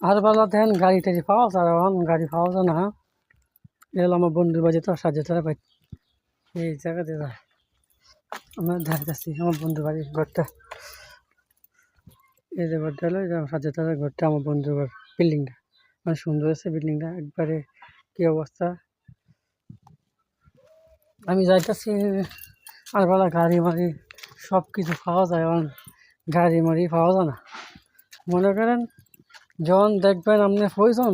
আর বেলা দেখেন গাড়ি টাড়ি পাওয়া যায়, এখন গাড়ি পাওয়া যায় না। এলো আমার বন্ধুর বাড়ি তো সাজেতারা বাড়ি, এই জায়গাতে যায় আমরা দেখাচ্ছি আমার বন্ধুর বাড়ি ঘরটা। এই যে ঘরটা হলো সাজেতারা ঘরটা, আমার বন্ধুর ঘর। বিল্ডিংটা মানে সুন্দর আছে, বিল্ডিংটা একবারে কি অবস্থা। আমি যাইতেছি আর বেলা গাড়ি মারি সব কিছু পাওয়া যায়, এখন গাড়ি মারি পাওয়া যায় না। মনে করেন যখন দেখবেন আপনার প্রয়োজন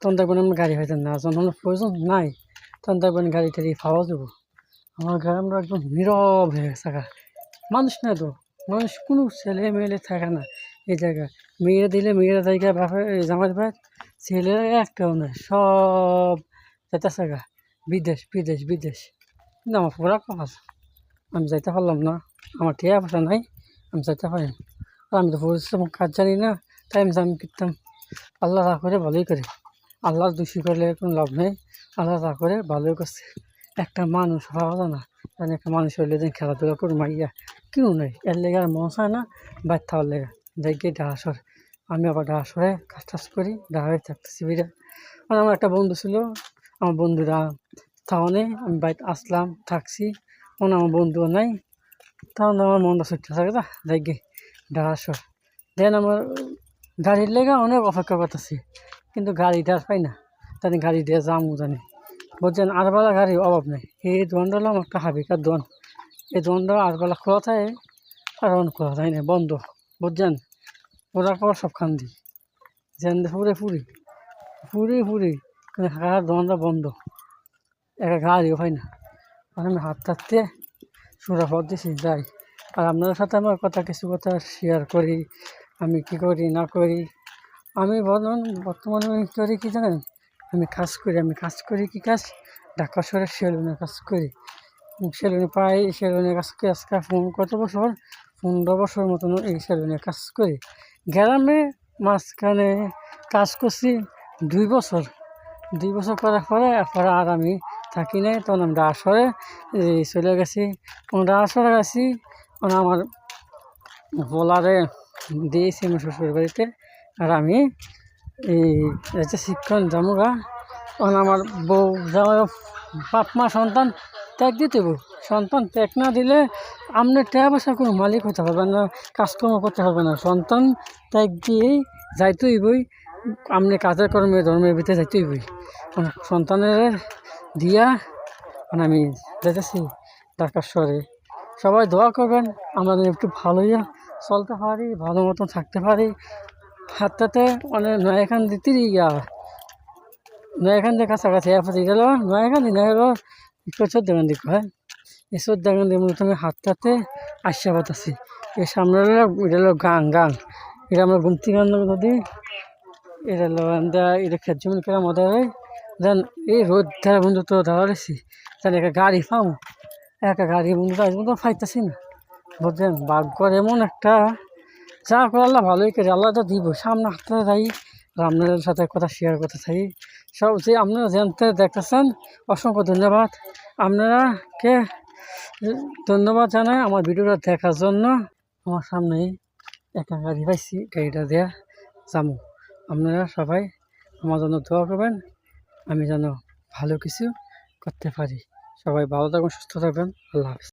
তখন দেখবেন আপনার গাড়ি হইতেন না, যখন আপনার প্রয়োজন নাই তখন দেখবেন গাড়ি টাড়ি পাওয়া যাবো। আমার গ্রামটা একদম নীরব হয়ে গেছে, মানুষ না তো, মানুষ কোনো ছেলে মেয়ে থাকে না এই জায়গায়। মেয়েরা দিলে মেয়েরা জায়গায় বাপের জামাই ভাই, ছেলেরা একটাও নেই, সব যেতেছে বিদেশ বিদেশ বিদেশ। কিন্তু আমার পুরা কপাল, আমি যাইতে পারলাম না, আমার টিয়া পয়সা নাই, আমি যাইতে পারি না। আর আমি তো পরিশ্রম কাজ জানি না, তাই আমি করতাম। আল্লাহ যা করে ভালোই করে, আল্লাহর দোষী করলে কোনো লাভ নেই। আল্লাহ যা করে ভালোই করছে। একটা মানুষ পাওয়া যায় না, যেন একটা মানুষ হইলে যেন খেলাধুলা করে মাইয়া কেউ নেই, এর লেগে আর মন চায় না বাইর থাকার লেগে। যাই গিয়ে ডাহাসর, আমি আবার ডাহাসরে কাজ টাজ করি, ডাহারে থাকতেছি বিরা। আর আমার একটা বন্ধু ছিল, আমার বন্ধুরা তাহলে আমি বাইরে আসলাম থাকছি, মনে আমার বন্ধুও নাই, তাহলে আমার মনটা ছুটতে থাকে না। যাই গিয়ে ডাহাসর দেন আমার গাড়ির লেগে অনেক অপেক্ষা করতেছি, কিন্তু গাড়িটা পাই না, জানি গাড়ি দিয়ে যামু জানি বুঝছেন। আরবেলা গাড়ির অভাব নেই, এই দোকানটা হলাম একটা হাবিকার দোকান। এই দোকানটা আরবেলা খোলা থাকে, আর খোলা যায় না, বন্ধ বুঝছেন। ওরার পর সবখান দিই যেন ফুরে ফুরি ফুরি ফুরি, কিন্তু হাঁটার দোকানটা বন্ধ, একটা গাড়িও হয় না। আর আমি হাত থাকতে সুরা পথ দিছি যাই। আর আপনাদের সাথে আমার কিছু কথা শেয়ার করি, আমি কি করি না করি। আমি বর্তমানে আমি করি কি জানেন, আমি কাজ করি কি কাজ, ঢাকা শহরের সেলুনে কাজ করি। সেলুনে প্রায় সেলুনে কাজ করি আজকে কত বছর, 15 বছর মতন এই সেলুনে কাজ করি। গ্রামে মাঝখানে কাজ করছি 2 বছর, 2 বছর করার পরে আর আমি থাকি নাই, তখন আমি ডাহাশরে চলে গেছি। ডাহাশরে গেছি আমার বলারে দিয়েছি আমার শ্বশুর বাড়িতে। আর আমি এই যে শিক্ষণ জামুগা, তখন আমার বউ জামাই বাপ মা সন্তান ত্যাগ দিতে বউ, সন্তান ত্যাগ না দিলে আপনি টাকা পয়সার কোনো মালিক হতে পারবেন না, কাজকর্ম করতে হবে না। সন্তান ত্যাগ দিয়েই যাইতেই বই, আপনি কাজের কর্মে ধর্মের ভিতরে যাইতেই বই। সন্তানের দিয়া আমি যেতেছি ঢাকার শহরে। সবাই দোয়া করবেন আমাদের একটু ভালোই চলতে পারি, ভালো মতন থাকতে পারি। হাতটাতে অনেক নয়াখান দিতে নয়াখান দিয়ে কাছাকাছি এরপর গেল নয়াখান দিন হলো 14 দিক হয়। এই 14 দিয়ে মূলত আমি হাতটাতে আসা পাতাছি। এই সামনে এটা হলো গাং, এটা আমরা গুমতি গান নদী, এটা হলো এটা খেত জমি কেনা মজা হয়। দেন এই রোদ ধারা বন্ধু তো দাঁড়াইছি, তাহলে একটা গাড়ি পাবো, একটা গাড়ি বন্ধু আজ মতো ফাইতেছি না বুঝছেন। ভাগ্যর এমন একটা, যা করে আল্লাহ ভালোই করে, আল্লাহ তো দিব সামনে হাতে যাই। আর আপনাদের সাথে কথা শেয়ার করতে থাকি সব, যে আপনারা জানতে দেখতেছেন অসংখ্য ধন্যবাদ। আপনারাকে ধন্যবাদ জানাই আমার ভিডিওটা দেখার জন্য। আমার সামনেই একটা গাড়ি পাইছি, গাড়িটা দেয়া যাবো। আপনারা সবাই আমার জন্য দোয়া করবেন, আমি যেন ভালো কিছু করতে পারি। সবাই ভালো থাকবেন, সুস্থ থাকবেন, আল্লাহ হাফেজ।